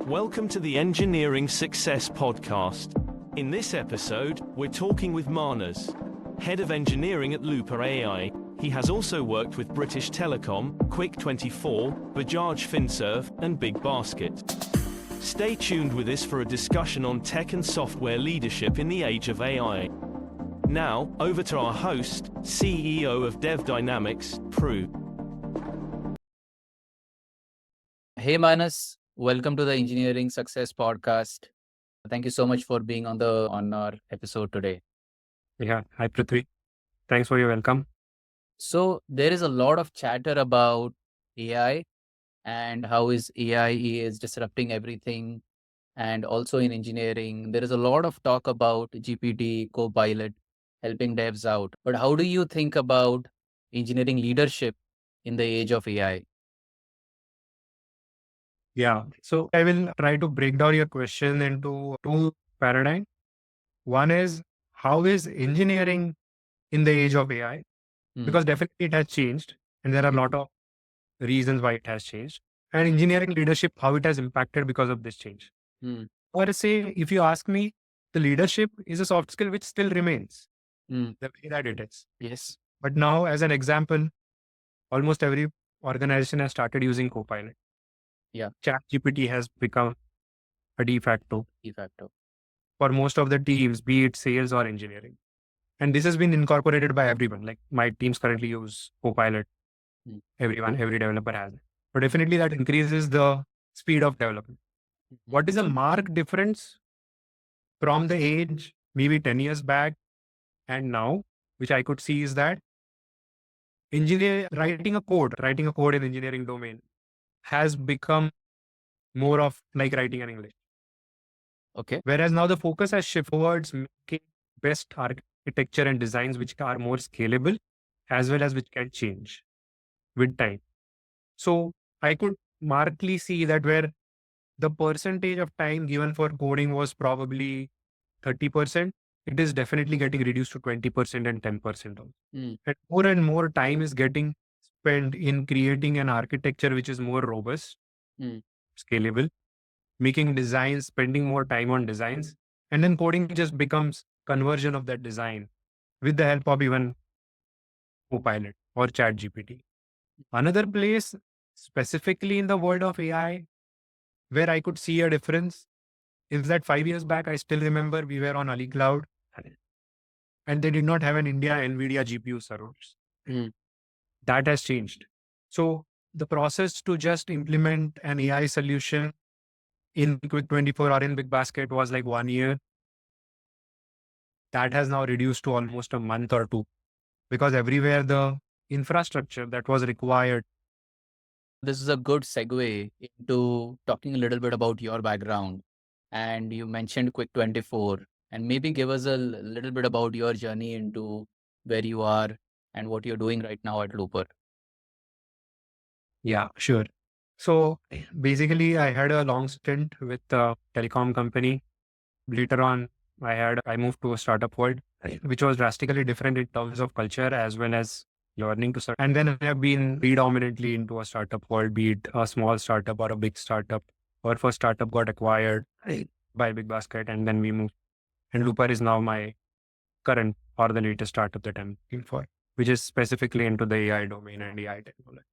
Welcome to the Engineering Success Podcast. In this episode, we're talking with Manas, Head of Engineering at Looper AI. He has also worked with British Telecom, Quick24, Bajaj Finserv, and Big Basket. Stay tuned with us for a discussion on tech and software leadership in the age of AI. Now, over to our host, CEO of Dev Dynamics, Prue. Hey Manas, welcome to the Engineering Success Podcast. Thank you so much for being on our episode today. Yeah, hi Prithvi. Thanks for your welcome. So there is a lot of chatter about AI and how AI is disrupting everything, and also in engineering there is a lot of talk about GPT, Copilot helping devs out. But how do you think about engineering leadership in the age of AI? Yeah, so I will try to break down your question into two paradigms. One is, how is engineering in the age of AI? Because definitely it has changed, and there are a lot of reasons why it has changed. And engineering leadership, how it has impacted because of this change. Or say, if you ask me, the leadership is a soft skill which still remains the way that it is. Yes. But now, as an example, almost every organization has started using Copilot. Yeah. ChatGPT has become a de facto factor. for most of the teams, be it sales or engineering. And this has been incorporated by everyone. Like my teams currently use Copilot. Everyone, every developer has it. But definitely that increases the speed of development. What is a marked difference from the age maybe 10 years back and now, which I could see, is that writing a code in engineering domain has become more of like writing in English. Okay. Whereas now the focus has shifted towards making best architecture and designs which are more scalable as well as which can change with time. So I could markedly see that where the percentage of time given for coding was probably 30%, it is definitely getting reduced to 20% and 10%. And more time is getting spent in creating an architecture which is more robust, scalable, making designs, spending more time on designs, and then coding just becomes conversion of that design with the help of even Copilot or ChatGPT. Another place, specifically in the world of AI, where I could see a difference is that 5 years back, I still remember we were on Ali Cloud and they did not have an India NVIDIA GPU servers. That has changed. So the process to just implement an AI solution in Quick24 or in Big Basket was like 1 year. That has now reduced to almost a month or two, because everywhere the infrastructure that was required. This is a good segue into talking a little bit about your background. And you mentioned Quick24, and maybe give us a little bit about your journey into where you are and what you're doing right now at Looper. Yeah, sure. So basically, I had a long stint with a telecom company. Later on, I moved to a startup world, which was drastically different in terms of culture as well as learning to start. And then I have been predominantly into a startup world, be it a small startup or a big startup. Our first startup got acquired by Big Basket, and then we moved. And Looper is now my current or the latest startup that I'm looking for, which is specifically into the AI domain and AI technology.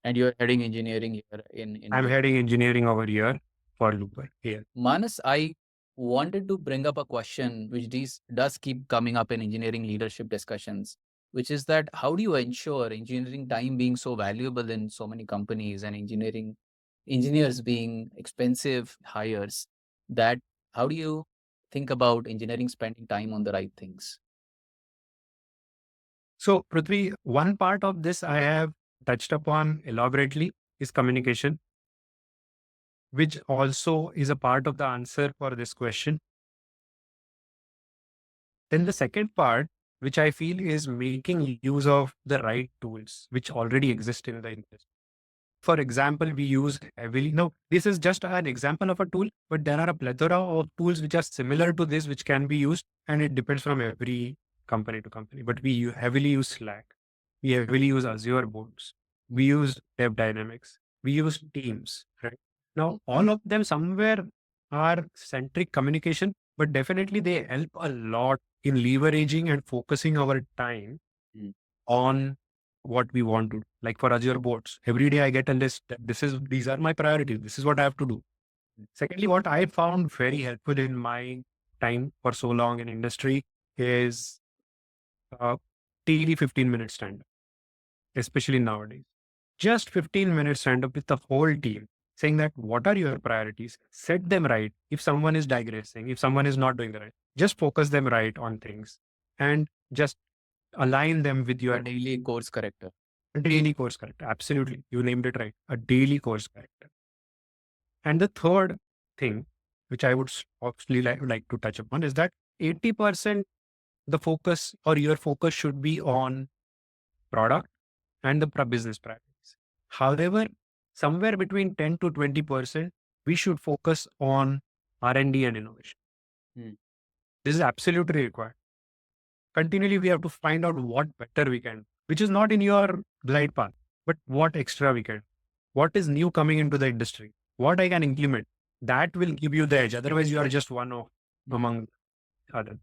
And you're heading engineering here in I'm heading engineering over here for Looper here. Manas, I wanted to bring up a question which does keep coming up in engineering leadership discussions, which is that how do you ensure engineering time being so valuable in so many companies and engineers being expensive hires, that how do you think about engineering spending time on the right things? So Prithvi, one part of this I have touched upon elaborately is communication, which also is a part of the answer for this question. Then the second part, which I feel is making use of the right tools, which already exist in the industry. For example, we use heavily, no, this is just an example of a tool, but there are a plethora of tools which are similar to this, which can be used, and it depends from every company to company. But we heavily use Slack. We heavily use Azure boards. We use Dev Dynamics. We use Teams, right? Now, all of them somewhere are centric communication, but definitely they help a lot in leveraging and focusing our time Mm. on what we want to do. Like for Azure boards, every day I get a list that these are my priorities. This is what I have to do. Secondly, what I found very helpful in my time for so long in industry is uh, daily 15-minute stand up, especially nowadays. Just 15 minutes stand up with the whole team, saying that what are your priorities? Set them right. If someone is digressing, if someone is not doing the right, just focus them right on things and just align them with A your daily course corrector. daily course corrector. Absolutely. You named it right. A daily course corrector. And the third thing, which I would obviously like to touch upon, is that 80% the focus or your focus should be on product and the business priorities. However, somewhere between 10 to 20%, we should focus on R&D and innovation. Hmm. This is absolutely required. Continually, we have to find out what better we can, which is not in your glide path, but what extra we can, what is new coming into the industry, what I can implement. That will give you the edge. Otherwise, you are just one of among others.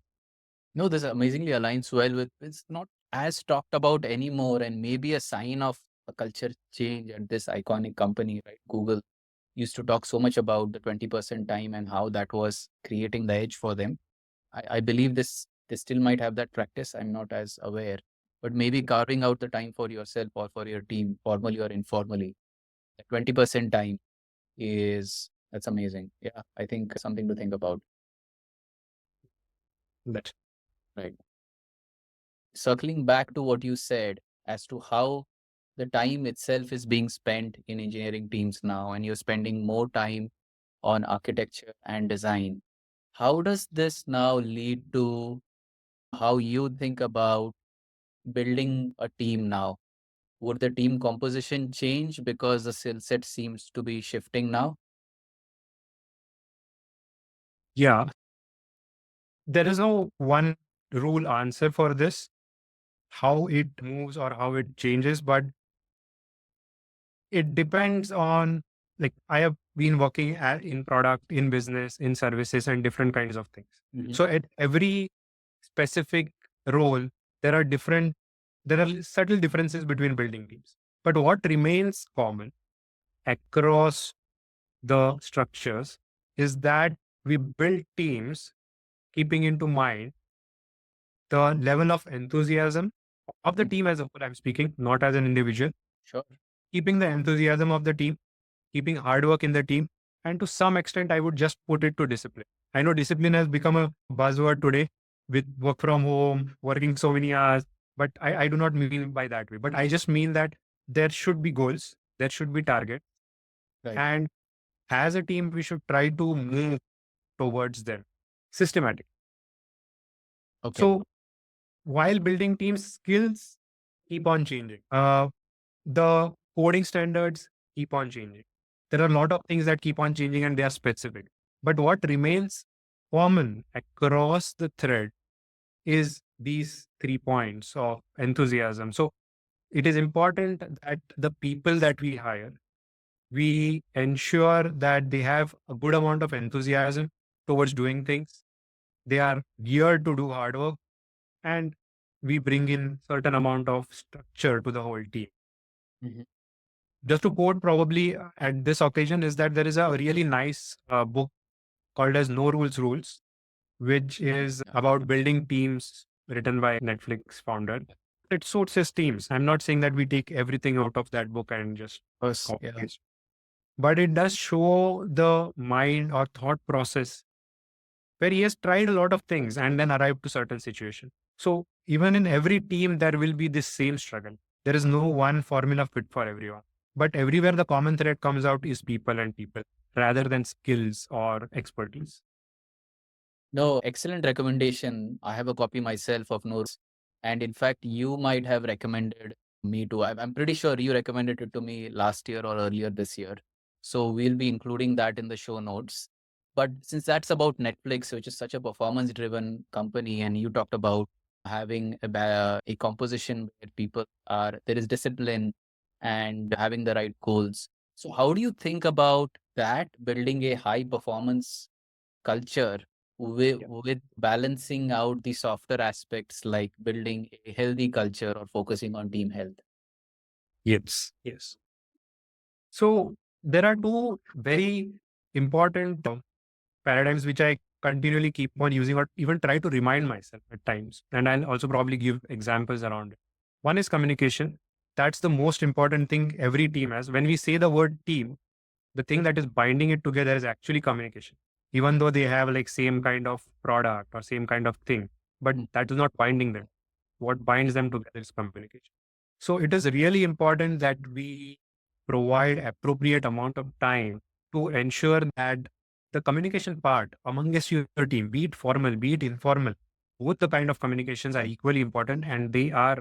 No, this amazingly aligns well with it's not as talked about anymore, and maybe a sign of a culture change at this iconic company, right? Google used to talk so much about the 20% time and how that was creating the edge for them. I believe they still might have that practice. I'm not as aware, but maybe carving out the time for yourself or for your team, formally or informally, the 20% time that's amazing. Yeah, I think something to think about. That Right. Circling back to what you said as to how the time itself is being spent in engineering teams now, and you're spending more time on architecture and design. How does this now lead to how you think about building a team now? Would the team composition change because the skill set seems to be shifting now? yeah, there is no one rule answer for this, how it moves or how it changes, but it depends on, like, I have been working in product, in business, in services, and different kinds of things. Mhm. So at every specific role, there are subtle differences between building teams. But what remains common across the structures is that we build teams keeping into mind the level of enthusiasm of the team as a whole. I'm speaking not as an individual, Sure. keeping the enthusiasm of the team, keeping hard work in the team, and to some extent, I would just put it to discipline. I know discipline has become a buzzword today with work from home, working so many hours, but I do not mean by that way. But I just mean that there should be goals, there should be targets, Right. and as a team, we should try to move towards them systematic. Okay. So while building teams, skills keep on changing. The coding standards keep on changing. There are a lot of things that keep on changing and they are specific. But what remains common across the thread is these 3 points of enthusiasm. So it is important that the people that we hire, we ensure that they have a good amount of enthusiasm towards doing things. They are geared to do hard work, and we bring in certain amount of structure to the whole team. Mhm. Just to quote probably at this occasion is that there is a really nice book called as No Rules Rules, which is about building teams, written by Netflix founder. It suits his teams. I'm not saying that we take everything out of that book and just copy Yeah. paste. But it does show the mind or thought process where he has tried a lot of things and then arrived to certain situation. So even in every team, there will be this same struggle. There is no one formula fit for everyone. But everywhere the common thread comes out is people and people rather than skills or expertise. No, excellent recommendation. I have a copy myself of Notes. And in fact, you might have recommended me to. I'm pretty sure you recommended it to me last year or earlier this year. So we'll be including that in the show notes. But since that's about Netflix, which is such a performance driven company, and you talked about having a composition where there is discipline and having the right goals. So, how do you think about that building a high performance culture with balancing out the softer aspects like building a healthy culture or focusing on team health. Yes. Yes. So there are two very important paradigms which I continually keep on using or even try to remind myself at times. And I'll also probably give examples around it. One is communication. That's the most important thing every team has. When we say the word team, the thing that is binding it together is actually communication. Even though they have like same kind of product or same kind of thing, but that is not binding them. What binds them together is communication. So it is really important that we provide appropriate amount of time to ensure that the communication part amongst your team, be it formal, be it informal, both the kind of communications are equally important and they are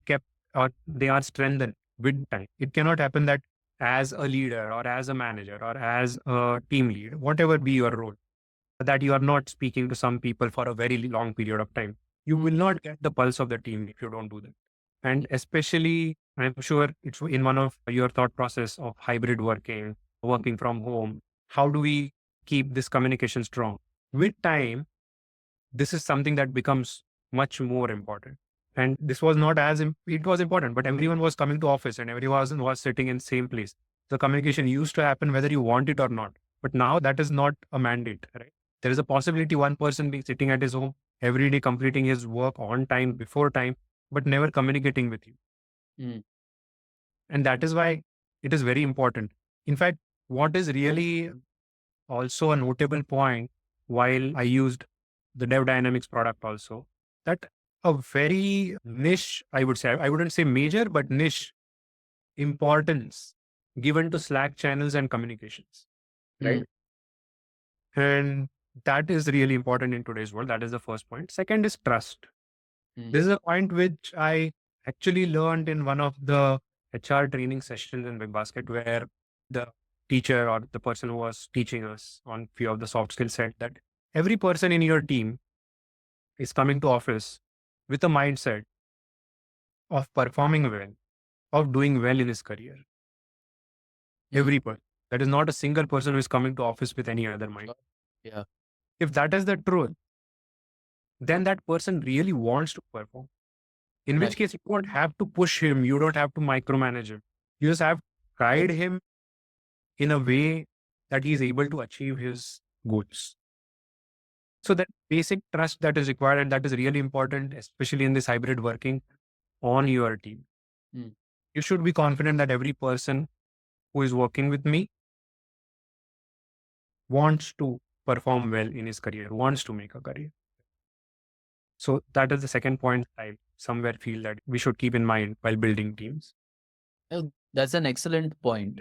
kept or they are strengthened with time. It cannot happen that as a leader or as a manager or as a team lead, whatever be your role, that you are not speaking to some people for a very long period of time. You will not get the pulse of the team if you don't do that. And especially, I'm sure it's in one of your thought process of hybrid working, working from home. How do we keep this communication strong? With time, this is something that becomes much more important. And this was not as, it was important, but everyone was coming to office and everyone was sitting in same place. The communication used to happen whether you want it or not. But now that is not a mandate, right? There is a possibility one person being sitting at his home every day, completing his work on time, before time, but never communicating with you. Mm. And that is why it is very important. In fact, what is really also a notable point while I used the Dev Dynamics product also, that a very niche, I would say, I wouldn't say major, but niche importance given to Slack channels and communications, right? And that is really important in today's world. That is the first point. Second is trust. This is a point which I actually learned in one of the HR training sessions in BigBasket, where the teacher or the person who was teaching us on few of the soft skills said that every person in your team is coming to office with a mindset of performing well, of doing well in his career. Every person. That is not a single person who is coming to office with any other mind. Yeah. If that is the truth, then that person really wants to perform. In which case, you don't have to push him. You don't have to micromanage him. You just have to guide him in a way that he is able to achieve his goals. So that basic trust that is required, and that is really important, especially in this hybrid working on your team. You should be confident that every person who is working with me wants to perform well in his career, wants to make a career. So that is the second point I somewhere feel that we should keep in mind while building teams. Oh, that's an excellent point.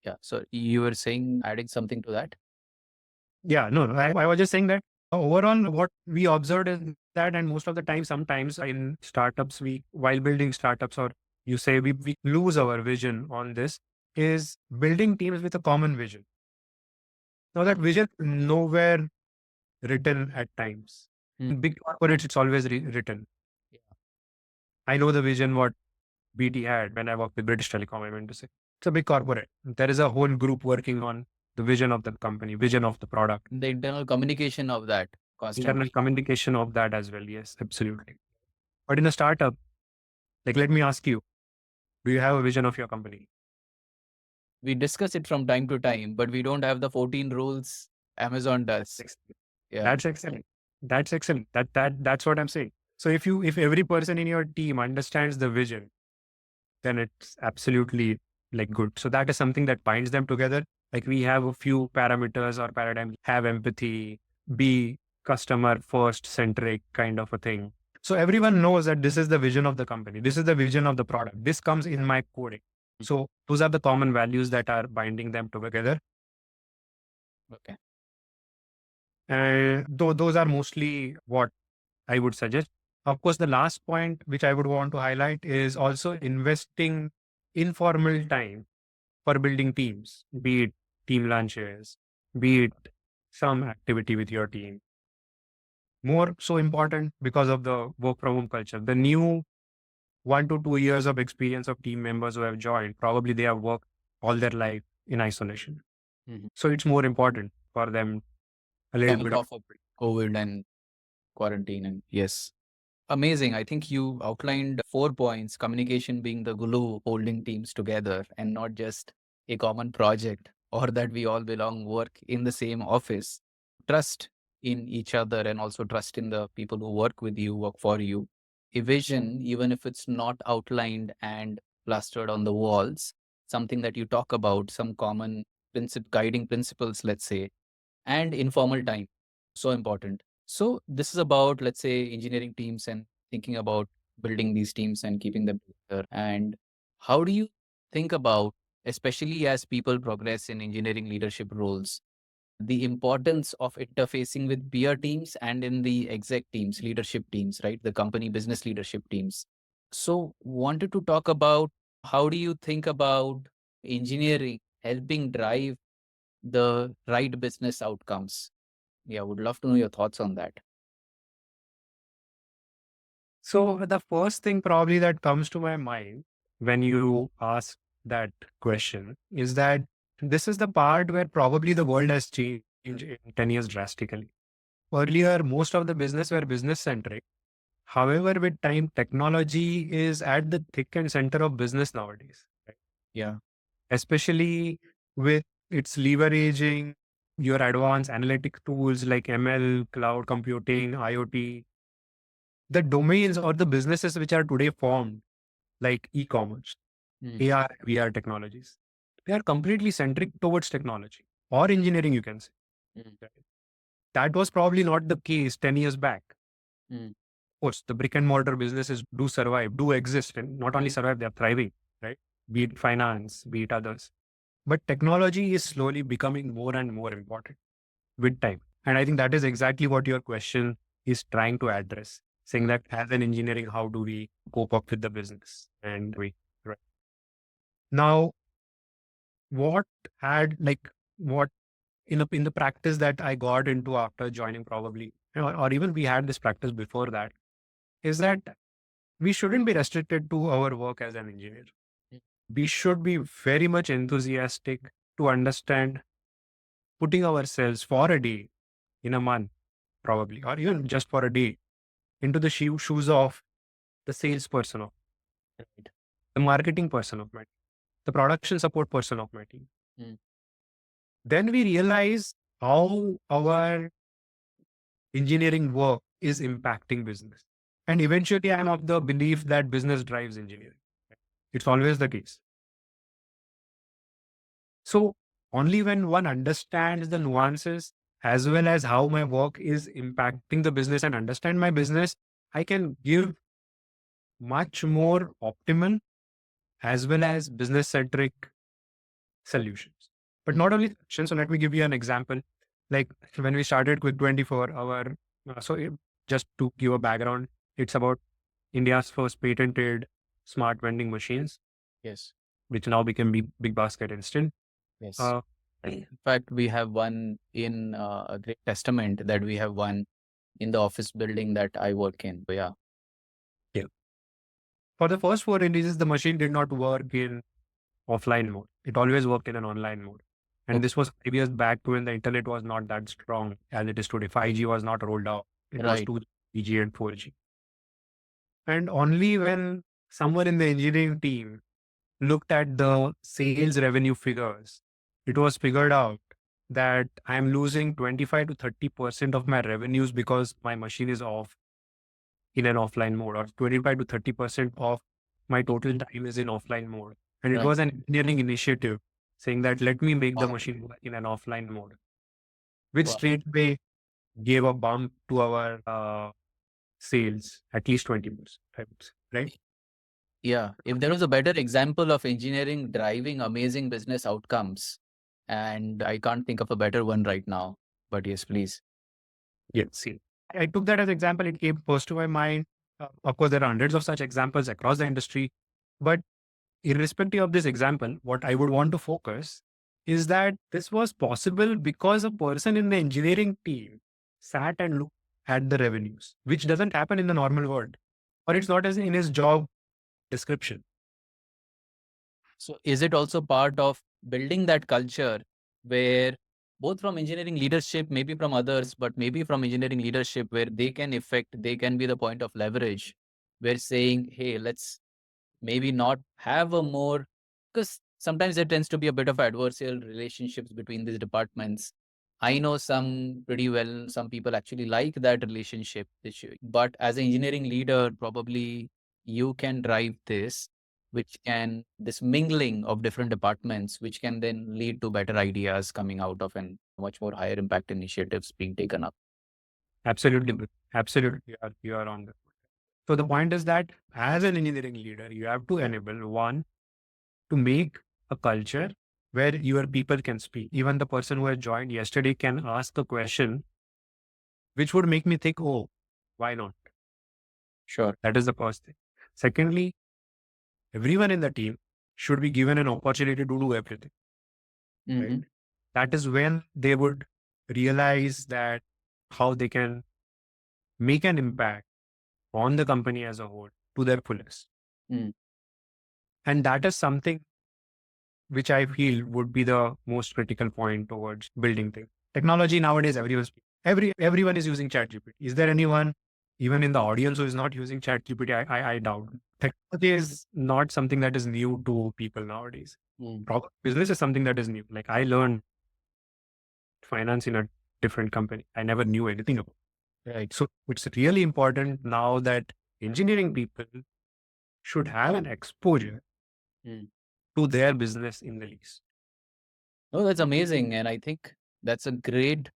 Yeah. So you were saying, adding something to that? Yeah, no, I was just saying that overall, what we observed is that, and most of the time, sometimes in startups, while building startups, or you say we lose our vision on this, is building teams with a common vision. Now that vision nowhere written at times. In big corporates, it's always written. Yeah. I know the vision what BT had when I worked with British Telecom, I meant to say. It's a big corporate. There is a whole group working on the vision of the company, vision of the product. The internal communication of that. Internal communication of that as well. Yes, absolutely. But in a startup, like, let me ask you, do you have a vision of your company? We discuss it from time to time, but we don't have the 14 rules Amazon does. Yeah. That's excellent. That's excellent. That's what I'm saying. So if every person in your team understands the vision, then it's absolutely like good. So that is something that binds them together. Like we have a few parameters or paradigms, have empathy, be customer first centric kind of a thing. So everyone knows that this is the vision of the company. This is the vision of the product. This comes in my coding. So those are the common values that are binding them together. Okay. Those are mostly what I would suggest. Of course, the last point which I would want to highlight is also investing informal time for building teams, be it team lunches, be it some activity with your team. More so important because of the work from home culture. The new 1 to 2 years of experience of team members who have joined, probably they have worked all their life in isolation. Mhm. So it's more important for them a little Coming bit of. off of COVID and quarantine, and yes. Amazing. I think you outlined 4 points, communication being the glue holding teams together and not just a common project or that we all belong work in the same office. Trust in each other and also trust in the people who work with you, work for you. A vision, even if it's not outlined and plastered on the walls, something that you talk about, some common guiding principles, let's say, and informal time. So important. So this is about, let's say, engineering teams and thinking about building these teams and keeping them together. And how do you think about, especially as people progress in engineering leadership roles, the importance of interfacing with peer teams and in the exec teams, leadership teams, right? The company business leadership teams. So wanted to talk about how do you think about engineering helping drive the right business outcomes? Yeah, would love to know your thoughts on that. So the first thing probably that comes to my mind when you ask that question is that this is the part where probably the world has changed in 10 years drastically. Earlier, most of the business were business centric. However, with time, technology is at the thick and center of business nowadays, right? Yeah. Especially with its leveraging your advanced analytic tools like ML, cloud computing, IoT, the domains or the businesses which are today formed, like e-commerce, Mm, AR, VR technologies, they are completely centric towards technology or engineering, you can say. mm, Right? That was probably not the case 10 years back. mm, Of course, the brick and mortar businesses do survive, do exist, and not only survive, they're thriving, right? Be it finance, be it others. But technology is slowly becoming more and more important with time. And I think that is exactly what your question is trying to address, saying that as an engineering, how do we cope up with the business? And we, right. Now, what had like, what in the practice that I got into after joining probably, or even we had this practice before that, is that we shouldn't be restricted to our work as an engineer. mm. We should be very much enthusiastic to understand putting ourselves for a day in a month, probably, or even just for a day, into the shoes of the salesperson of Right. the marketing person of my team, the production support person of my team. Mm. Then we realize how our engineering work is impacting business. And eventually, I'm of the belief that business drives engineering. It's always the case. So only when one understands the nuances as well as how my work is impacting the business and understand my business, I can give much more optimal as well as business centric solutions. But not only solutions. So let me give you an example. Like when we started Quick 24, just to give a background, it's about India's first patented smart vending machines, Yes. which now became Big Basket Instant. Yes. Uh, In fact, we have one in a great testament that we have one in the office building that I work in. So, yeah. yeah. For the first four releases, the machine did not work in offline mode. It always worked in an online mode. And Okay. this was 5 years back when the internet was not that strong as it is today. 5G was not rolled out. It was Right. 2G, 3G and 4G. And only when someone in the engineering team looked at the sales revenue figures, it was figured out that I'm losing 25 to 30% of my revenues because my machine is off in an offline mode, or 25 to 30% of my total time is in offline mode. And it Right. was an engineering initiative saying that let me make the Wow. machine work in an offline mode, which Wow. straight away gave a bump to our sales, at least 20%, I would say, right? Yeah. If there was a better example of engineering driving amazing business outcomes, and I can't think of a better one right now, but yes, please. Yes. See, I took that as example. It came first to my mind. Of course, there are hundreds of such examples across the industry. But irrespective of this example, what I would want to focus is that this was possible because a person in the engineering team sat and looked at the revenues, which doesn't happen in the normal world, or it's not as in his job description. So is it also part of building that culture where both from engineering leadership, maybe from others, but maybe from engineering leadership, where they can they can be the point of leverage. We're saying, hey, let's maybe not have a more, because sometimes there tends to be a bit of adversarial relationships between these departments. I know some pretty well, some people actually like that relationship issue. But as an engineering leader, probably you can drive this, which can, this mingling of different departments, which can then lead to better ideas coming out of and much more higher impact initiatives being taken up. Absolutely, bro. Absolutely, you are on the. So the point is that as an engineering leader, you have to enable one to make a culture where your people can speak. Even the person who has joined yesterday can ask a question, which would make me think, oh, why not? Sure. That is the first thing. Secondly, everyone in the team should be given an opportunity to do everything. Mhm. Right? That is when they would realize that how they can make an impact on the company as a whole to their fullest. Mm. And that is something which I feel would be the most critical point towards building things. Technology nowadays, everyone is using ChatGPT. Is there anyone even in the audience who is not using ChatGPT? I doubt. Technology is not something that is new to people nowadays. Mm. Business is something that is new. Like I learned finance in a different company. I never knew anything about it. Right. So it's really important now that engineering people should have an exposure Mm. to their business in the least. Oh, that's amazing. And I think that's a great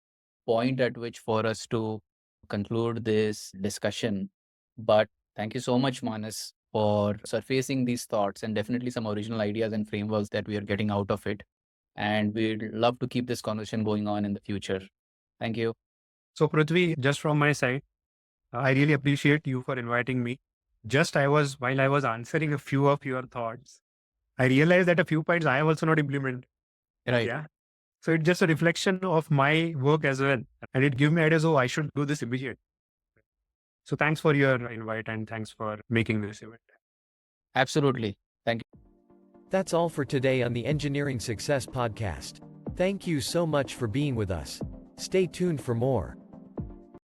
point at which for us to conclude this discussion. But thank you so much, Manas, for surfacing these thoughts and definitely some original ideas and frameworks that we are getting out of it. And we'd love to keep this conversation going on in the future. Thank you. So Prithvi, just from my side, I really appreciate you for inviting me. While I was answering a few of your thoughts, I realized that a few points I have also not implemented. Right. Yeah. So it's just a reflection of my work as well. And it gave me ideas, oh, I should do this immediately. So thanks for your invite and thanks for making this event. Absolutely. Thank you. That's all for today on the Engineering Success Podcast. Thank you so much for being with us. Stay tuned for more.